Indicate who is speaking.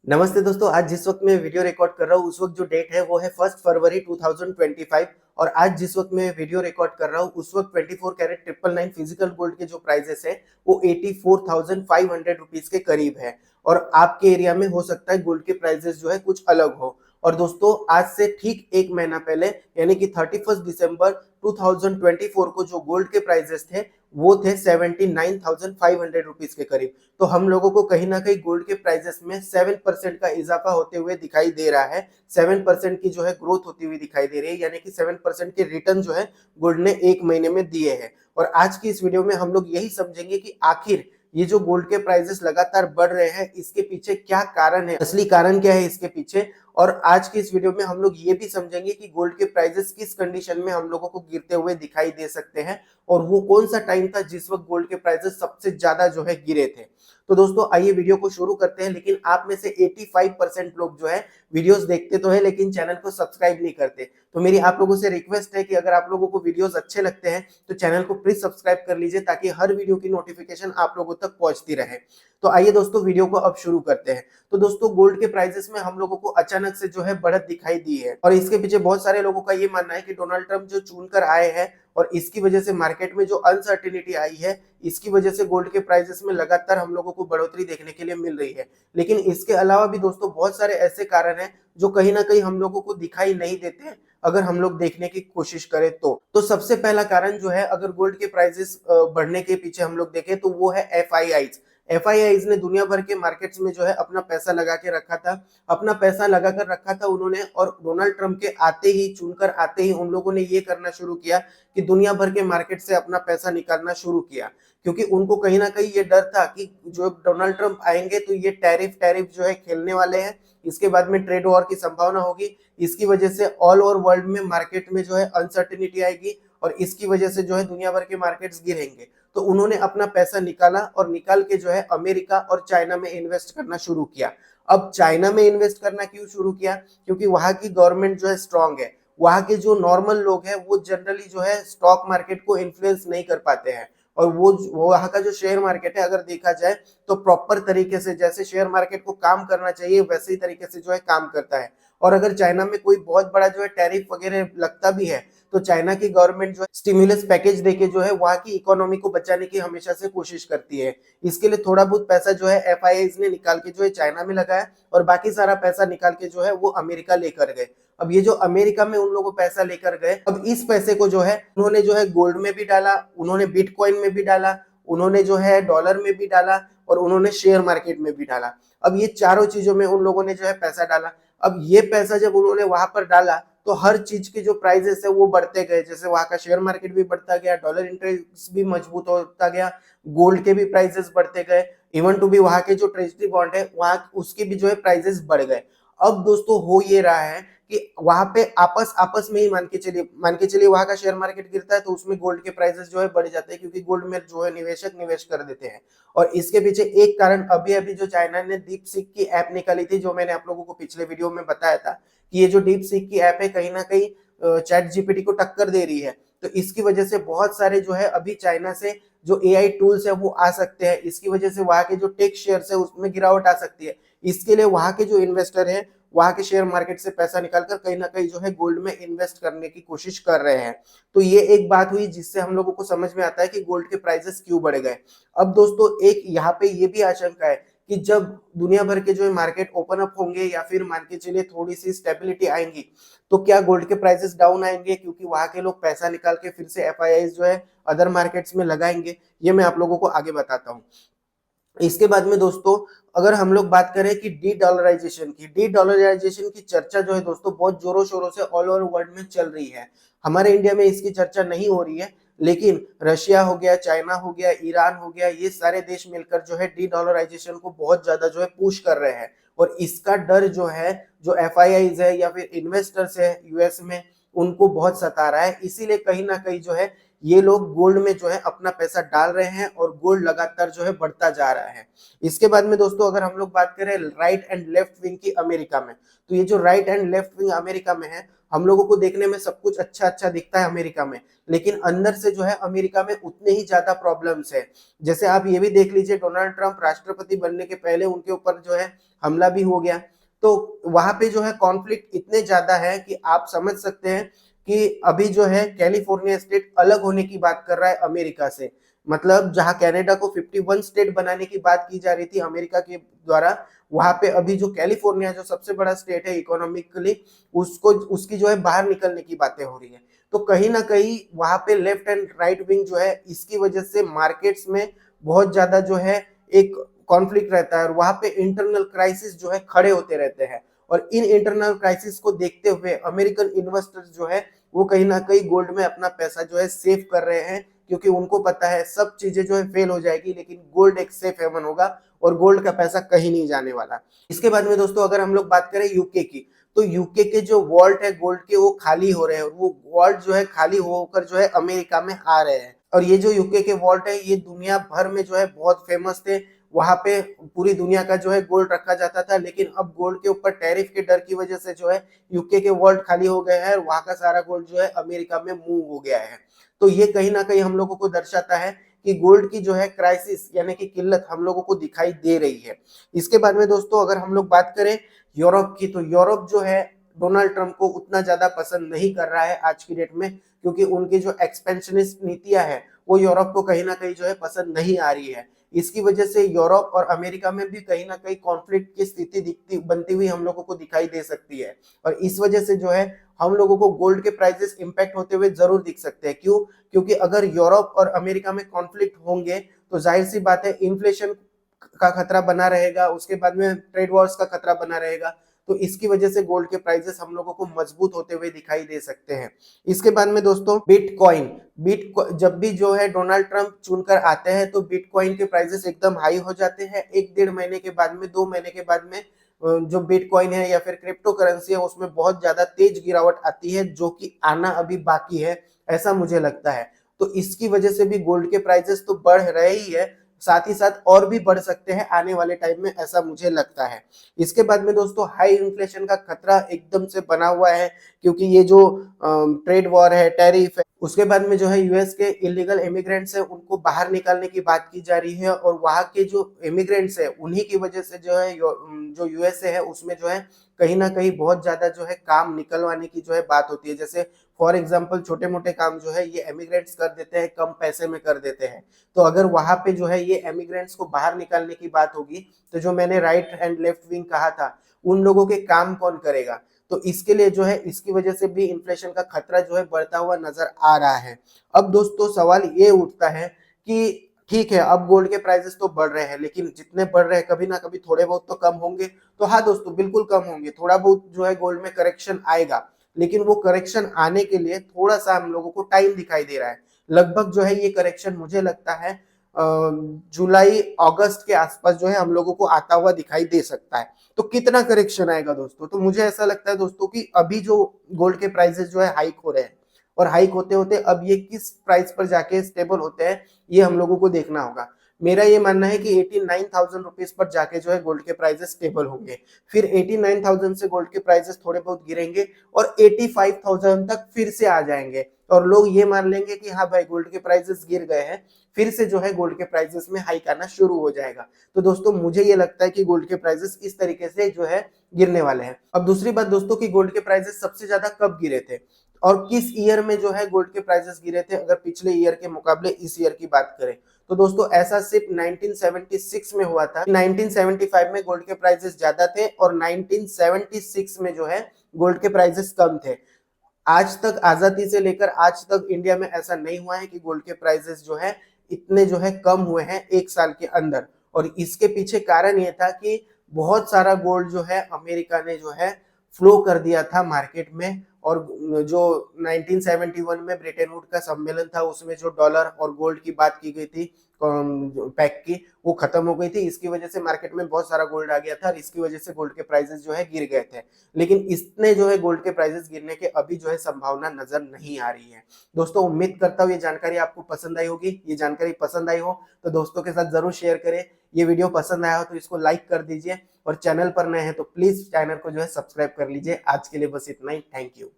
Speaker 1: नमस्ते दोस्तों, आज जिस वक्त मैं वीडियो रिकॉर्ड कर रहा हूँ उस वक्त जो डेट है वो है 1 फरवरी 2025। और आज जिस वक्त मैं वीडियो रिकॉर्ड कर रहा हूँ उस वक्त 24 कैरेट 999 फिजिकल गोल्ड के जो प्राइजेस है वो 84,500 रुपीज के करीब है। और आपके एरिया में हो सकता है गोल्ड के प्राइजेस जो है कुछ अलग हो। और दोस्तों, आज से ठीक एक महीना पहले यानी कि 31 दिसंबर 2024 को जो गोल्ड के प्राइजेस थे वो थे 79,500 रुपीज के करीब। तो हम लोगों को कहीं ना कहीं गोल्ड के प्राइजेस में 7% का इजाफा होते हुए दिखाई दे रहा है। 7% की जो है ग्रोथ होती हुई दिखाई दे रही है, यानी कि 7% के रिटर्न जो है गोल्ड ने एक महीने में दिए हैं। और आज की इस वीडियो में हम लोग यही समझेंगे कि आखिर ये जो गोल्ड के प्राइजेस लगातार बढ़ रहे हैं इसके पीछे क्या कारण है, असली कारण क्या है इसके पीछे। और आज की इस वीडियो में हम लोग ये भी समझेंगे कि गोल्ड के प्राइजेस किस कंडीशन में हम लोगों को गिरते हुए दिखाई दे सकते हैं और वो कौन सा टाइम था जिस वक्त गोल्ड के प्राइसेस सबसे ज्यादा जो है गिरे थे। तो दोस्तों, आइए वीडियो को शुरू करते हैं। लेकिन आप में से 85% लोग जो है वीडियोस देखते तो है लेकिन चैनल को सब्सक्राइब नहीं करते। तो मेरी आप लोगों से रिक्वेस्ट है कि अगर आप लोगों को वीडियोस अच्छे लगते हैं तो चैनल को प्लीज सब्सक्राइब कर लीजिए ताकि हर वीडियो की नोटिफिकेशन आप लोगों तक पहुंचती रहे। तो आइए दोस्तों, वीडियो को अब शुरू करते हैं। तो दोस्तों, गोल्ड के प्राइसेस में हम लोगों को अचानक से जो है बढ़त दिखाई दी है और इसके पीछे बहुत सारे लोगों का ये मानना है कि डोनाल्ड ट्रंप जो चुनकर आए हैं और इसकी वजह से मार्केट में जो अनसर्टिनिटी आई है इसकी वजह से गोल्ड के प्राइसेस में लगातार हम लोगों को बढ़ोतरी देखने के लिए मिल रही है। लेकिन इसके अलावा भी दोस्तों बहुत सारे ऐसे कारण हैं जो कहीं ना कहीं हम लोगों को दिखाई नहीं देते हैं अगर हम लोग देखने की कोशिश करें। तो सबसे पहला कारण जो है, अगर गोल्ड के प्राइसेस बढ़ने के पीछे हम लोग देखें तो वो है एफआईआईज ने दुनिया भर के मार्केट्स में जो है अपना पैसा लगा के रखा था, अपना पैसा लगा कर रखा था उन्होंने। और डोनाल्ड ट्रंप के आते ही, चुनकर आते ही उन लोगों ने ये करना शुरू किया कि दुनिया भर के मार्केट से अपना पैसा निकालना शुरू किया, क्योंकि उनको कहीं ना कहीं ये डर था कि जो डोनाल्ड ट्रंप आएंगे तो ये टैरिफ टैरिफ जो है खेलने वाले हैं, इसके बाद में ट्रेड वॉर की संभावना होगी, इसकी वजह से ऑल ओवर वर्ल्ड में मार्केट में जो है अनसर्टिनिटी आएगी और इसकी वजह से जो है दुनिया भर के मार्केट्स गिरेंगे। तो उन्होंने अपना पैसा निकाला और निकाल के जो है अमेरिका और चाइना में इन्वेस्ट करना शुरू किया। अब चाइना में इन्वेस्ट करना क्यों शुरू किया? क्योंकि वहां की गवर्नमेंट जो है स्ट्रांग है, वहां के जो नॉर्मल लोग हैं वो जनरली जो है स्टॉक मार्केट को इन्फ्लुएंस नहीं कर पाते हैं। और वो वहां का जो शेयर मार्केट है अगर देखा जाए तो प्रॉपर तरीके से, जैसे शेयर मार्केट को काम करना चाहिए वैसे ही तरीके से जो है काम करता है। और अगर चाइना में कोई बहुत बड़ा जो है टैरिफ वगैरह लगता भी है तो चाइना की गवर्नमेंट जो है स्टिमुलस पैकेज देके जो है वहां की इकोनॉमी को बचाने की हमेशा से कोशिश करती है। इसके लिए थोड़ा बहुत पैसा जो है एफआईआई ने निकाल के जो है चाइना में लगाया और बाकी सारा पैसा निकाल के जो है वो अमेरिका लेकर गए। अब ये जो अमेरिका में उन लोगों को पैसा लेकर गए, अब इस पैसे को जो है उन्होंने जो है गोल्ड में भी डाला, उन्होंने बिटकॉइन में भी डाला, उन्होंने जो है डॉलर में भी डाला और उन्होंने शेयर मार्केट में भी डाला। अब ये चारों चीजों में उन लोगों ने जो है पैसा डाला। अब ये पैसा जब उन्होंने वहां पर डाला तो हर चीज के जो प्राइजेस है वो बढ़ते गए, जैसे वहां का शेयर मार्केट भी बढ़ता गया, डॉलर इंटरेस्ट भी मजबूत होता गया, गोल्ड के भी प्राइजेस बढ़ते गए, इवन टू भी वहां के जो ट्रेजरी बॉन्ड है वहां उसके भी जो है प्राइजेस बढ़ गए। अब दोस्तों हो ये रहा है कि वहां पे आपस आपस में ही मान के चलिए वहां का शेयर मार्केट गिरता है तो उसमें गोल्ड के प्राइसेस जो है बढ़ जाते हैं, क्योंकि गोल्ड में जो है निवेशक निवेश कर देते हैं। और इसके पीछे एक कारण अभी अभी जो चाइना ने डीप सीक की ऐप निकाली थी, जो मैंने आप लोगों को पिछले वीडियो में बताया था कि ये जो डीप सीक की ऐप है कहीं ना कहीं चैट जीपीटी को टक्कर दे रही है। तो इसकी वजह से बहुत सारे जो है अभी चाइना से जो एआई टूल्स है वो आ सकते हैं, इसकी वजह से वहां के जो टेक शेयर्स है उसमें गिरावट आ सकती है। इसके लिए वहां के जो इन्वेस्टर है वहां के शेयर मार्केट से पैसा निकालकर कहीं ना कहीं जो है गोल्ड में इन्वेस्ट करने की कोशिश कर रहे हैं। तो ये एक बात हुई जिससे हम लोगों को समझ में आता है कि गोल्ड के प्राइसेस क्यों बढ़ गए। अब दोस्तों, एक यहाँ पे ये भी आशंका है कि जब दुनिया भर के जो है मार्केट ओपन अप होंगे या फिर मान के चलिए थोड़ी सी स्टेबिलिटी आएंगी तो क्या गोल्ड के प्राइसेस डाउन आएंगे, क्योंकि वहां के लोग पैसा निकाल के फिर से एफआईआई जो है अदर मार्केट्स में लगाएंगे। ये मैं आप लोगों को आगे बताता हूँ। इसके बाद में दोस्तों, अगर हम लोग बात करें कि डी डॉलराइजेशन की चर्चा जो है दोस्तों बहुत जोरों शोरों से ऑल ओवर वर्ल्ड में चल रही है। हमारे इंडिया में इसकी चर्चा नहीं हो रही है, लेकिन रशिया हो गया, चाइना हो गया, ईरान हो गया, ये सारे देश मिलकर जो है डी डॉलराइजेशन को बहुत ज्यादा जो है पुश कर रहे हैं। और इसका डर जो है, जो एफआईआईज है या फिर इन्वेस्टर्स है यूएस में, उनको बहुत सता रहा है। इसीलिए कहीं ना कहीं जो है ये लोग गोल्ड में जो है अपना पैसा डाल रहे हैं और गोल्ड लगातार जो है बढ़ता जा रहा है। इसके बाद में दोस्तों अगर हम लोग बात करें राइट एंड लेफ्ट विंग की अमेरिका में, तो ये जो right and left wing America में है, हम लोगों को देखने में सब कुछ अच्छा अच्छा दिखता है अमेरिका में, लेकिन अंदर से जो है अमेरिका में उतने ही ज्यादा प्रॉब्लम्स है। जैसे आप ये भी देख लीजिए, डोनाल्ड ट्रंप राष्ट्रपति बनने के पहले उनके ऊपर जो है हमला भी हो गया। तो वहां पे जो है कॉन्फ्लिक्ट इतने ज्यादा है कि आप समझ सकते हैं कि अभी जो है कैलिफोर्निया स्टेट अलग होने की बात कर रहा है अमेरिका से। मतलब जहां कनाडा को 51 स्टेट बनाने की बात की जा रही थी अमेरिका के द्वारा, वहां पे अभी जो कैलिफोर्निया जो सबसे बड़ा स्टेट है इकोनॉमिकली, उसको उसकी जो है बाहर निकलने की बातें हो रही है। तो कहीं ना कहीं वहां पे लेफ्ट एंड राइट विंग जो है इसकी वजह से मार्केट्स में बहुत ज्यादा जो है एक कॉन्फ्लिक्ट रहता है और वहां पे इंटरनल क्राइसिस जो है खड़े होते रहते हैं। और इन इंटरनल क्राइसिस को देखते हुए अमेरिकन इन्वेस्टर्स जो है वो कहीं ना कहीं गोल्ड में अपना पैसा जो है सेव कर रहे हैं, क्योंकि उनको पता है सब चीजें जो है फेल हो जाएगी लेकिन गोल्ड एक सेफ हेवन होगा और गोल्ड का पैसा कहीं नहीं जाने वाला। इसके बाद में दोस्तों अगर हम लोग बात करें यूके की, तो यूके के जो वॉल्ट है गोल्ड के वो खाली हो रहे हैं और वो वॉल्ट जो है खाली होकर जो है अमेरिका में आ रहे हैं। और ये जो यूके के वॉल्ट है ये दुनिया भर में जो है बहुत फेमस थे, वहां पे पूरी दुनिया का जो है गोल्ड रखा जाता था, लेकिन अब गोल्ड के ऊपर टैरिफ के डर की वजह से जो है यूके के वॉल्ट खाली हो गए हैं और वहां का सारा गोल्ड जो है अमेरिका में मूव हो गया है। तो ये कहीं ना कहीं हम लोगों को दर्शाता है कि गोल्ड की जो है क्राइसिस यानी कि किल्लत हम लोगों को दिखाई दे रही है। इसके बाद में दोस्तों अगर हम लोग बात करें यूरोप की, तो यूरोप जो है डोनाल्ड ट्रंप को उतना ज्यादा पसंद नहीं कर रहा है आज की डेट में, क्योंकि उनकी जो एक्सपेंशनिस्ट नीतियां है वो यूरोप को कहीं ना कहीं जो है पसंद नहीं आ रही है। इसकी वजह से यूरोप और अमेरिका में भी कहीं ना कहीं कॉन्फ्लिक्ट की स्थिति दिखती बनती हुई हम लोगों को दिखाई दे सकती है। और इस वजह से जो है हम लोगों को गोल्ड के प्राइसेस इंपैक्ट होते हुए जरूर दिख सकते हैं। क्यों? क्योंकि अगर यूरोप और अमेरिका में कॉन्फ्लिक्ट होंगे तो जाहिर सी बात है इन्फ्लेशन का खतरा बना रहेगा, उसके बाद में ट्रेड वॉर्स का खतरा बना रहेगा। तो इसकी वजह से गोल्ड के प्राइसेस हम लोगों को मजबूत होते हुए दिखाई दे सकते हैं। इसके बाद में दोस्तों बिटकॉइन, जब भी जो है डोनाल्ड ट्रंप चुनकर आते हैं तो बिटकॉइन के प्राइसेस एकदम हाई हो जाते हैं। एक डेढ़ महीने के बाद में, 2 महीने के बाद में जो बिटकॉइन है या फिर क्रिप्टो करेंसी है उसमें बहुत ज्यादा तेज गिरावट आती है, जो कि आना अभी बाकी है ऐसा मुझे लगता है। तो इसकी वजह से भी गोल्ड के प्राइसेस तो बढ़ रहे ही है, साथ ही साथ और भी बढ़ सकते हैं आने वाले टाइम में, ऐसा मुझे लगता है। इसके बाद में दोस्तों हाई इन्फ्लेशन का खतरा एकदम से बना हुआ है, क्योंकि ये जो ट्रेड वॉर है, टैरिफ है, उसके बाद में जो है यूएस के इलीगल इमिग्रेंट्स है उनको बाहर निकालने की बात की जा रही है और वहां के जो इमिग्रेंट्स है उन्हीं की वजह से जो है जो यूएसए है उसमें जो है कहीं ना कहीं बहुत ज्यादा जो है काम निकलवाने की जो है बात होती है। जैसे फॉर एग्जाम्पल छोटे मोटे काम जो है ये इमिग्रेंट्स कर देते हैं, कम पैसे में कर देते हैं। तो अगर वहां पे जो है ये इमिग्रेंट्स को बाहर निकालने की बात होगी तो जो मैंने राइट एंड लेफ्ट विंग कहा था उन लोगों के काम कौन करेगा? तो इसके लिए जो है इसकी वजह से भी इन्फ्लेशन का खतरा जो है बढ़ता हुआ नजर आ रहा है। अब दोस्तों सवाल ये उठता है कि ठीक है अब गोल्ड के प्राइसेस तो बढ़ रहे हैं, लेकिन जितने बढ़ रहे हैं कभी ना कभी थोड़े बहुत तो कम होंगे। तो हाँ दोस्तों बिल्कुल कम होंगे, थोड़ा बहुत जो है गोल्ड में करेक्शन आएगा, लेकिन वो करेक्शन आने के लिए थोड़ा सा हम लोगों को टाइम दिखाई दे रहा है। लगभग जो है ये करेक्शन मुझे लगता है जुलाई अगस्त के आसपास जो है हम लोगों को आता हुआ दिखाई दे सकता है। तो कितना करेक्शन आएगा दोस्तों? तो मुझे ऐसा लगता है दोस्तों कि अभी जो गोल्ड के प्राइसेस जो है हाइक हो रहे हैं और हाइक होते होते अब ये किस प्राइस पर जाके स्टेबल होते हैं ये हम लोगों को देखना होगा। मेरा ये मानना है कि 89,000 रुपीज पर जाके जो है गोल्ड के प्राइसेस स्टेबल होंगे, फिर 89,000 से गोल्ड के प्राइसेस थोड़े बहुत गिरेंगे और 85,000 तक फिर से आ जाएंगे और लोग ये मान लेंगे कि हाँ भाई गोल्ड के प्राइसेस गिर गए हैं, फिर से जो है गोल्ड के प्राइसेस में हाइक आना शुरू हो जाएगा। तो दोस्तों मुझे ये लगता है कि गोल्ड के प्राइसेस इस तरीके से जो है गिरने वाले हैं। अब दूसरी बात दोस्तों कि गोल्ड के प्राइसेस सबसे ज्यादा कब गिरे थे और किस ईयर में जो है गोल्ड के प्राइसेस गिरे थे, अगर पिछले ईयर के मुकाबले इस ईयर की बात करें तो दोस्तों ऐसा सिर्फ 1976 में हुआ था। 1975 में गोल्ड के प्राइसेस ज्यादा थे और 1976 में जो है गोल्ड के प्राइसेस कम थे। आज तक आजादी से लेकर आज तक इंडिया में ऐसा नहीं हुआ है कि गोल्ड के प्राइसेस जो है इतने जो है कम हुए हैं एक साल के अंदर। और इसके पीछे कारण ये था कि बहुत सारा गोल्ड जो है अमेरिका ने जो है फ्लो कर दिया था मार्केट में और जो 1971 में ब्रेटन वुड का सम्मेलन था उसमें जो डॉलर और गोल्ड की बात की गई थी पैक की, वो खत्म हो गई थी। इसकी वजह से मार्केट में बहुत सारा गोल्ड आ गया था और इसकी वजह से गोल्ड के प्राइसेस जो है गिर गए थे। लेकिन इसने जो है गोल्ड के प्राइसेस गिरने के अभी जो है संभावना नजर नहीं आ रही है। दोस्तों उम्मीद करता हूँ ये जानकारी आपको पसंद आई होगी। ये जानकारी पसंद आई हो तो दोस्तों के साथ जरूर शेयर करें। ये वीडियो पसंद आया हो तो इसको लाइक कर दीजिए और चैनल पर नए हैं तो प्लीज चैनल को जो है सब्सक्राइब कर लीजिए। आज के लिए बस इतना ही। Thank you.